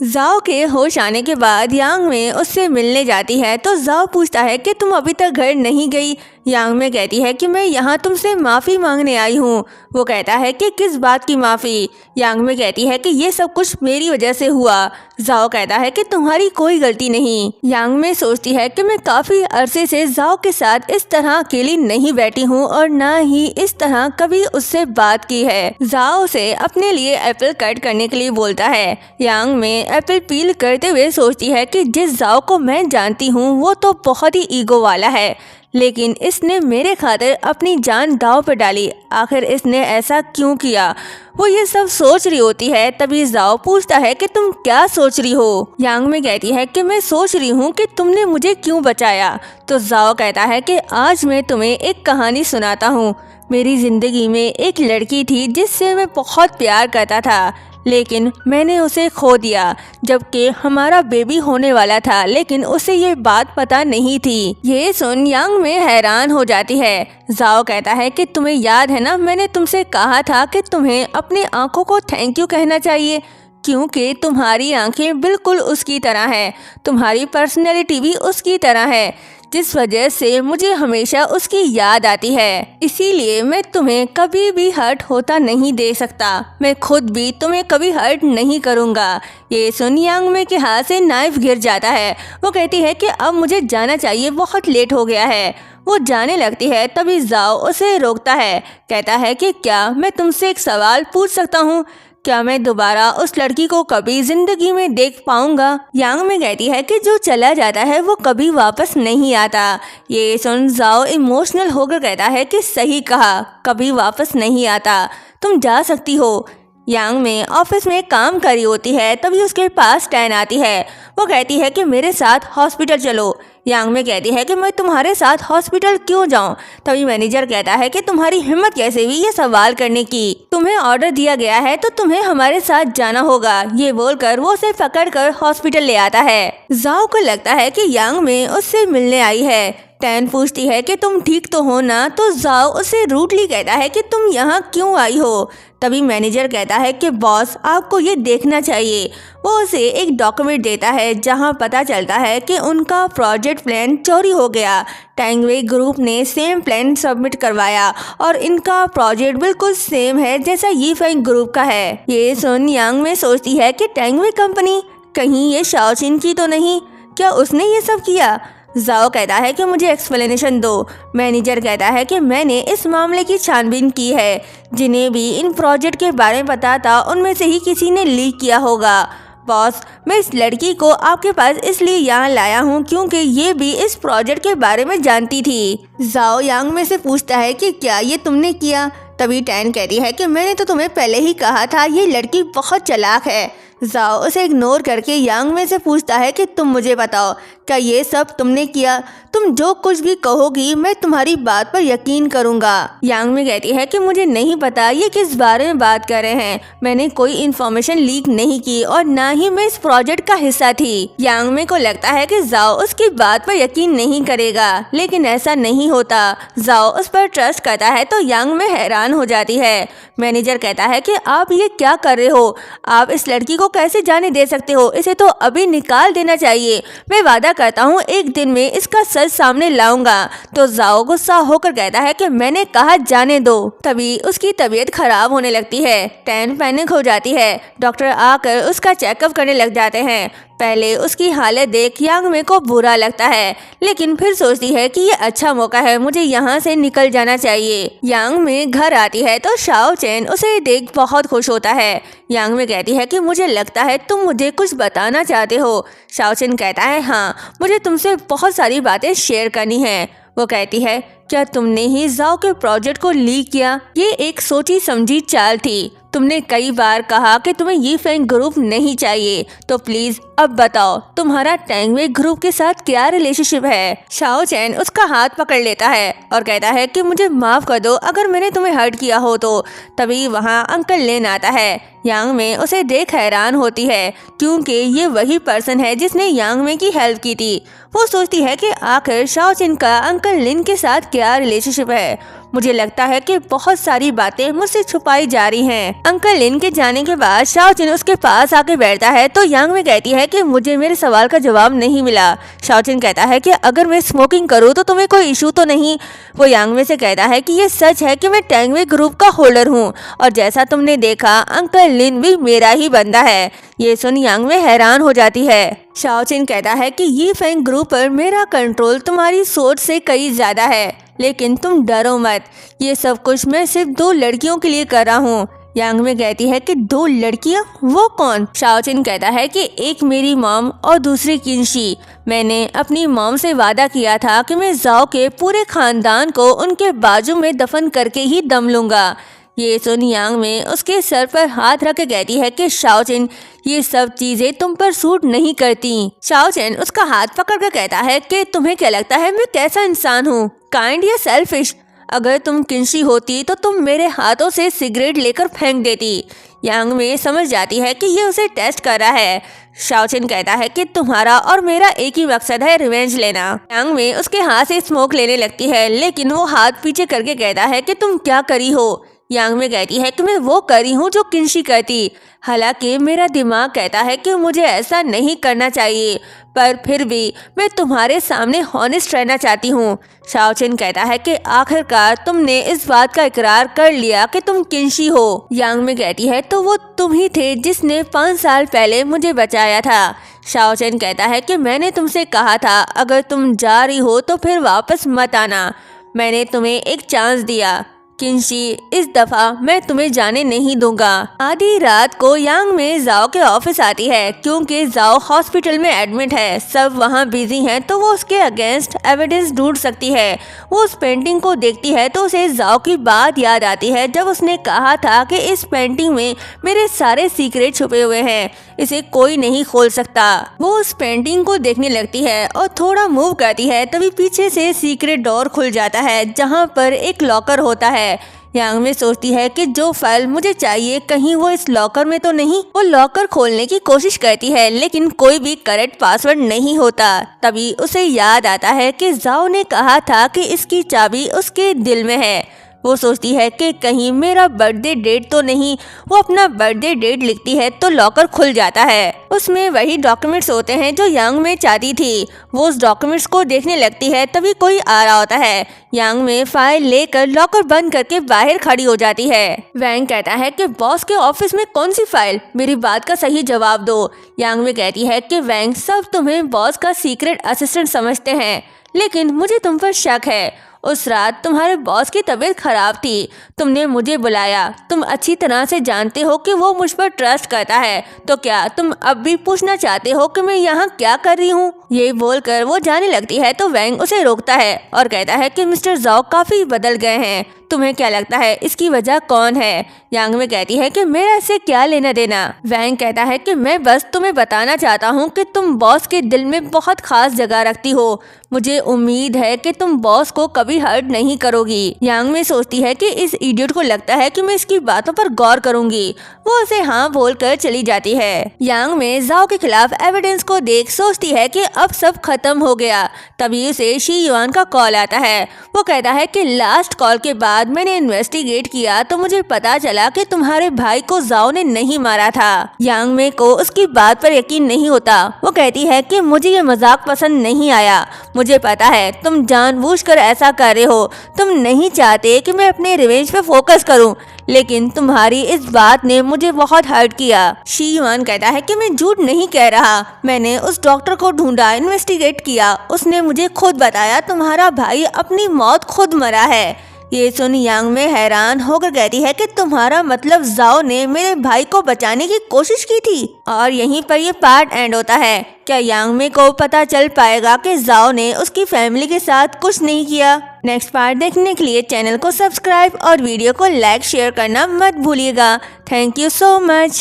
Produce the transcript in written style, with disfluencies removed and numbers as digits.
जाओ के होश आने के बाद यांग में उससे मिलने जाती है तो जाओ पूछता है कि तुम अभी तक घर नहीं गई। यांग में कहती है कि मैं यहाँ तुमसे माफ़ी मांगने आई हूँ। वो कहता है कि किस बात की माफ़ी। यांग में कहती है कि ये सब कुछ मेरी वजह से हुआ। जाओ कहता है कि तुम्हारी कोई गलती नहीं। यांग में सोचती है कि मैं काफ़ी अरसे से जाओ के साथ इस तरह अकेली नहीं बैठी हूँ और ना ही इस तरह कभी उससे बात की है। जाओ से अपने लिए एप्पल कट करने के लिए बोलता है। यांग में एप्पल पील करते हुए सोचती है कि जिस जाओ को मैं जानती हूँ वो तो बहुत ही ईगो वाला है, लेकिन इसने मेरे खातिर अपनी जान दांव पर डाली। आखिर इसने ऐसा क्यों किया? वो ये सब सोच रही होती है तभी जाओ पूछता है कि तुम क्या सोच रही हो। यांग में कहती है कि मैं सोच रही हूँ कि तुमने मुझे क्यों बचाया। तो जाओ कहता है कि आज मैं तुम्हें एक कहानी सुनाता हूँ। मेरी ज़िंदगी में एक लड़की थी जिससे मैं बहुत प्यार करता था, लेकिन मैंने उसे खो दिया जबकि हमारा बेबी होने वाला था, लेकिन उसे ये बात पता नहीं थी। ये सुन यांग में हैरान हो जाती है। जाओ कहता है कि तुम्हें याद है ना, मैंने तुमसे कहा था कि तुम्हें अपनी आंखों को थैंक यू कहना चाहिए क्योंकि तुम्हारी आंखें बिल्कुल उसकी तरह है, तुम्हारी पर्सनैलिटी भी उसकी तरह है, जिस वजह से मुझे हमेशा उसकी याद आती है। इसीलिए मैं तुम्हें कभी भी हर्ट होता नहीं दे सकता। मैं खुद भी तुम्हें कभी हर्ट नहीं करूँगा। ये सुन यांग में के हाथ से नाइफ गिर जाता है। वो कहती है कि अब मुझे जाना चाहिए, बहुत लेट हो गया है। वो जाने लगती है तभी जाओ उसे रोकता है। कहता है कि क्या मैं तुमसे एक सवाल पूछ सकता हूँ? क्या मैं दोबारा उस लड़की को कभी जिंदगी में देख पाऊंगा? यांग में कहती है कि जो चला जाता है वो कभी वापस नहीं आता। ये सुन जाओ इमोशनल होकर कहता है कि सही कहा, कभी वापस नहीं आता, तुम जा सकती हो। यांग में ऑफिस में काम कर रही होती है तभी उसके पास टैन आती है। वो कहती है कि मेरे साथ हॉस्पिटल चलो। यांग में कहती है कि मैं तुम्हारे साथ हॉस्पिटल क्यों जाऊं? तभी मैनेजर कहता है कि तुम्हारी हिम्मत कैसे हुई ये सवाल करने की? तुम्हें ऑर्डर दिया गया है तो तुम्हें हमारे साथ जाना होगा। ये बोलकर वो उसे पकड़कर हॉस्पिटल ले आता है। जाओ को लगता है कि यांग में उससे मिलने आई है। टैन पूछती है कि तुम ठीक तो हो ना? तो जाओ उसे रूडली कहता है कि तुम यहाँ क्यों आई हो? तभी मैनेजर कहता है कि बॉस आपको ये देखना चाहिए। वो उसे एक डॉक्यूमेंट देता है जहाँ पता चलता है कि उनका प्रोजेक्ट प्लान चोरी हो गया। टैंगवे ग्रुप ने सेम प्लान सबमिट करवाया और इनका प्रोजेक्ट बिल्कुल सेम है जैसा यीफेंग ग्रुप का है। ये सुन यांग में सोचती है कि टैंगवे कंपनी कहीं ये शाओचिन की तो नहीं? क्या उसने ये सब किया? जाओ कहता है कि मुझे एक्सप्लेनेशन दो। मैनेजर कहता है कि मैंने इस मामले की छानबीन की है। जिन्हें भी इन प्रोजेक्ट के बारे में पता था उनमें से ही किसी ने लीक किया होगा। बॉस मैं इस लड़की को आपके पास इसलिए यहाँ लाया हूँ क्योंकि ये भी इस प्रोजेक्ट के बारे में जानती थी। जाओ यांग में से पूछता है कि क्या ये तुमने किया? तभी टैन कहती है कि मैंने तो तुम्हें पहले ही कहा था ये लड़की बहुत चालाक है। जाओ उसे इग्नोर करके यांग में से पूछता है कि तुम मुझे बताओ, क्या ये सब तुमने किया? तुम जो कुछ भी कहोगी मैं तुम्हारी बात पर यकीन करूंगा। यांग में कहती है कि मुझे नहीं पता ये किस बारे में बात कर रहे हैं। मैंने कोई इन्फॉर्मेशन लीक नहीं की और ना ही मैं इस प्रोजेक्ट का हिस्सा थी। यांग में को लगता है कि जाओ उसकी बात पर यकीन नहीं करेगा, लेकिन ऐसा नहीं होता। जाओ उस पर ट्रस्ट करता है तो यांग में हैरान हो जाती है। मैनेजर कहता है कि आप ये क्या कर रहे हो? आप इस लड़की को कैसे जाने दे सकते हो? इसे तो अभी निकाल देना चाहिए। मैं वादा करता हूँ एक दिन में इसका सच सामने लाऊंगा। तो जाओ गुस्सा होकर कहता है कि मैंने कहा जाने दो। तभी उसकी तबीयत खराब होने लगती है। टैन पैनिक हो जाती है। डॉक्टर आकर उसका चेकअप करने लग जाते हैं। पहले उसकी हालत देख यांग में को बुरा लगता है, लेकिन फिर सोचती है कि ये अच्छा मौका है, मुझे यहाँ से निकल जाना चाहिए। यांग में घर आती है तो शाओ चैन उसे देख बहुत खुश होता है। यांग में कहती है कि मुझे लगता है तुम मुझे कुछ बताना चाहते हो। शाओ चैन कहता है हाँ, मुझे तुमसे बहुत सारी बातें शेयर करनी है। वो कहती है क्या तुमने ही जाओ के प्रोजेक्ट को लीक किया? ये एक सोची समझी चाल थी। तुमने कई बार कहा कि तुम्हें यीफेंग ग्रुप नहीं चाहिए, तो प्लीज अब बताओ तुम्हारा टैंगवे ग्रुप के साथ क्या रिलेशनशिप है? शाओ चैन उसका हाथ पकड़ लेता है और कहता है कि मुझे माफ कर दो अगर मैंने तुम्हें हर्ट किया हो तो। तभी वहाँ अंकल लेन आता है। यांग में उसे देख हैरान होती है क्योंकि ये वही पर्सन है जिसने यांग में की हेल्प की थी। वो सोचती है कि आखिर शाओ चैन का अंकल लिन के साथ क्या रिलेशनशिप है। मुझे लगता है कि बहुत सारी बातें मुझसे छुपाई जा रही हैं। अंकल लिन के जाने के बाद शाओचिन उसके पास आके बैठता है तो यांग में कहती है कि मुझे मेरे सवाल का जवाब नहीं मिला। शाओचिन कहता है कि अगर मैं स्मोकिंग करूँ तो तुम्हें कोई इशू तो नहीं। वो यांग में से कहता है कि ये सच है कि मैं टैंगवे ग्रुप का होल्डर हूँ और जैसा तुमने देखा अंकल लिन भी मेरा ही बंदा है। ये सुन यांग में हैरान हो जाती है। शाओचिन कहता है कि ये फैंग ग्रुप पर मेरा कंट्रोल तुम्हारी सोच से कई ज्यादा है, लेकिन तुम डरो मत, ये सब कुछ मैं सिर्फ 2 लड़कियों के लिए कर रहा हूँ। यांग में कहती है कि 2 लड़कियाँ, वो कौन? शाओचिन कहता है कि एक मेरी मॉम और दूसरी किंशी। मैंने अपनी मॉम से वादा किया था कि मैं जाओ के पूरे खानदान को उनके बाजू में दफन करके ही दम लूंगा। ये सुन यांग में उसके सर पर हाथ रख के कहती है कि शाओचिन ये सब चीजें तुम पर सूट नहीं करती। शाओचिन उसका हाथ पकड़ कर कहता है कि तुम्हें क्या लगता है मैं कैसा इंसान हूँ, काइंड या सेल्फिश? अगर तुम किंशी होती तो तुम मेरे हाथों से सिगरेट लेकर फेंक देती। यांग में समझ जाती है कि ये उसे टेस्ट कर रहा है। शाओचिन कहता है कि तुम्हारा और मेरा एक ही मकसद है, रिवेंज लेना। यांग में उसके हाथ से स्मोक लेने लगती है, लेकिन वो हाथ पीछे करके कहता है कि तुम क्या करी हो? यांग में कहती है कि मैं वो करी हूँ जो किंशी करती। हालांकि मेरा दिमाग कहता है कि मुझे ऐसा नहीं करना चाहिए, पर फिर भी मैं तुम्हारे सामने हॉनेस्ट रहना चाहती हूँ। शाओचिन कहता है कि आखिरकार तुमने इस बात का इकरार कर लिया कि तुम किंशी हो। यांग में कहती है तो वो तुम ही थे जिसने 5 साल पहले मुझे बचाया था। शाओचिन कहता है कि मैंने तुमसे कहा था अगर तुम जा रही हो तो फिर वापस मत आना। मैंने तुम्हें एक चांस दिया किंशी, इस दफा मैं तुम्हें जाने नहीं दूंगा। आधी रात को यांग में जाओ के ऑफिस आती है क्योंकि जाओ हॉस्पिटल में एडमिट है। सब वहाँ बिजी हैं तो वो उसके अगेंस्ट एविडेंस ढूंढ सकती है। वो उस पेंटिंग को देखती है तो उसे जाओ की बात याद आती है जब उसने कहा था कि इस पेंटिंग में मेरे सारे सीक्रेट छुपे हुए हैं, इसे कोई नहीं खोल सकता। वो उस पेंटिंग को देखने लगती है और थोड़ा मूव करती है, तभी पीछे से सीक्रेट डोर खुल जाता है जहाँ पर एक लॉकर होता है। यांग में सोचती है कि जो फाइल मुझे चाहिए कहीं वो इस लॉकर में तो नहीं। वो लॉकर खोलने की कोशिश करती है लेकिन कोई भी करेक्ट पासवर्ड नहीं होता। तभी उसे याद आता है कि जाओ ने कहा था कि इसकी चाबी उसके दिल में है। वो सोचती है कि कहीं मेरा बर्थडे डेट तो नहीं। वो अपना बर्थडे डेट लिखती है तो लॉकर खुल जाता है। उसमें वही डॉक्यूमेंट्स होते हैं जो यांग में चाहती थी। वो उस डॉक्यूमेंट्स को देखने लगती है, तभी कोई आ रहा होता है। यांग में फाइल लेकर लॉकर बंद करके बाहर खड़ी हो जाती है। वैंग कहता है कि बॉस के ऑफिस में कौन सी फाइल, मेरी बात का सही जवाब दो। यांग में कहती है कि वैंग सब तुम्हें बॉस का सीक्रेट असिस्टेंट समझते हैं, लेकिन मुझे तुम पर शक है। उस रात तुम्हारे बॉस की तबीयत खराब थी, तुमने मुझे बुलाया। तुम अच्छी तरह से जानते हो कि वो मुझ पर ट्रस्ट करता है, तो क्या तुम अब भी पूछना चाहते हो कि मैं यहाँ क्या कर रही हूँ? ये बोलकर वो जाने लगती है तो वैंग उसे रोकता है और कहता है कि मिस्टर जाओ काफी बदल गए हैं। तुम्हें क्या लगता है इसकी वजह कौन है? यांग में कहती है कि मेरा इससे क्या लेना देना। वैंग कहता है कि मैं बस तुम्हें बताना चाहता हूँ कि तुम बॉस के दिल में बहुत खास जगह रखती हो। मुझे उम्मीद है कि तुम बॉस को कभी हर्ट नहीं करोगी। यांग में सोचती है कि इस इडियट को लगता है कि मैं इसकी बातों पर गौर करूंगी। वो उसे हाँ बोलकर चली जाती है। यांग में जाओ के खिलाफ एविडेंस को देख सोचती है कि अब सब खत्म हो गया। तभी उसे शी युआन का कॉल आता है। वो कहता है कि लास्ट कॉल के बाद मैंने इन्वेस्टिगेट किया तो मुझे पता चला कि तुम्हारे भाई को जाओ ने नहीं मारा था। यांग में को उसकी बात पर यकीन नहीं होता। वो कहती है कि मुझे ये मजाक पसंद नहीं आया। मुझे पता है तुम जानबूझकर ऐसा कर रहे हो। तुम नहीं चाहते कि मैं अपने रिवेंज पे फोकस करूं, लेकिन तुम्हारी इस बात ने मुझे बहुत हर्ट किया। शी युआन कहता है कि मैं झूठ नहीं कह रहा। मैंने उस डॉक्टर को ढूंढा, इन्वेस्टिगेट किया। उसने मुझे खुद बताया तुम्हारा भाई अपनी मौत खुद मरा है। ये सुन यांग में हैरान होकर कहती है कि तुम्हारा मतलब जाओ ने मेरे भाई को बचाने की कोशिश की थी। और यहीं पर ये पार्ट एंड होता है। क्या यांग में को पता चल पाएगा कि जाओ ने उसकी फैमिली के साथ कुछ नहीं किया? नेक्स्ट पार्ट देखने के लिए चैनल को सब्सक्राइब और वीडियो को लाइक शेयर करना मत भूलिएगा। Thank you so much.